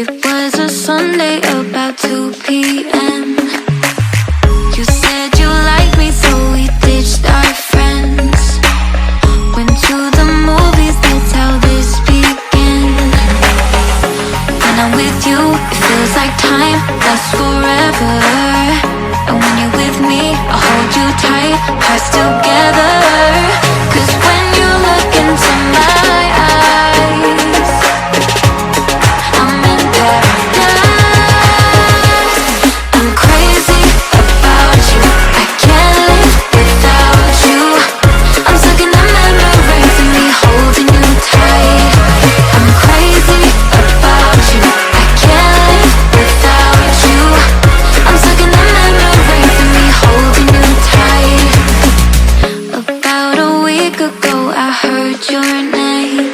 It was a Sunday about 2 p.m. You said you liked me, so we ditched our friends. Went to the movies, that's how this began. When I'm with you, it feels like time lasts forever. And when you're with me, I hold you tight, hearts together. 'Cause when you look into my eyes, I'm in paradise. I'm crazy about you, I can't live without you. I'm stuck in the memories of me holding you tight. I'm crazy about you, I can't live without you. I'm stuck in the memories of me holding you tight. About a week ago I heard your name,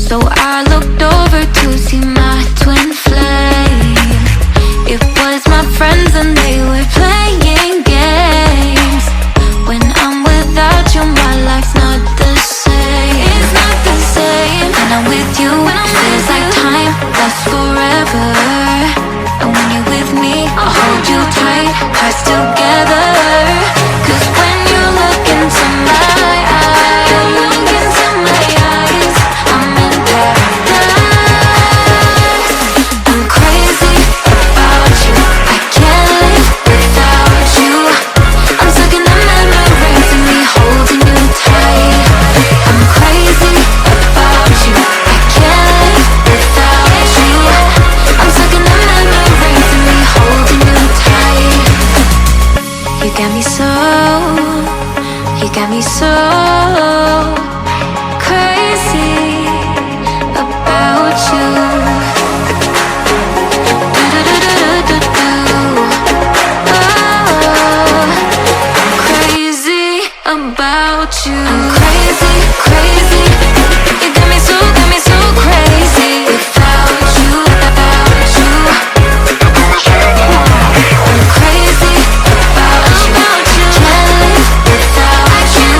so I looked over to see my twin flame. It was my friends and they were playing games. When I'm without you, my life's not the same. It's not the same. When I'm with you, it feels like time lasts forever. And when you're with me, I'll hold you tight, hearts together. 'Cause when you look into my eyes, I'm in paradise. I'm crazy about you, I can't live without you. I'm stuck in the memories of me holding you tight. I'm crazy about you, I can't live without you. I'm stuck in the memories of me holding you tight. You got me so, you got me so crazy about you. Do-do-do-do-do-do. Oh, I'm crazy about you. I'm crazy, crazy. You got me so crazy without you, without you. I'm crazy about you, can't live without you.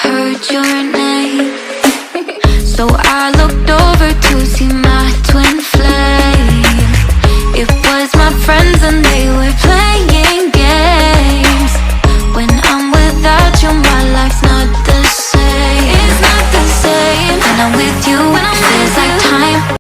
heard your name. So I looked over to see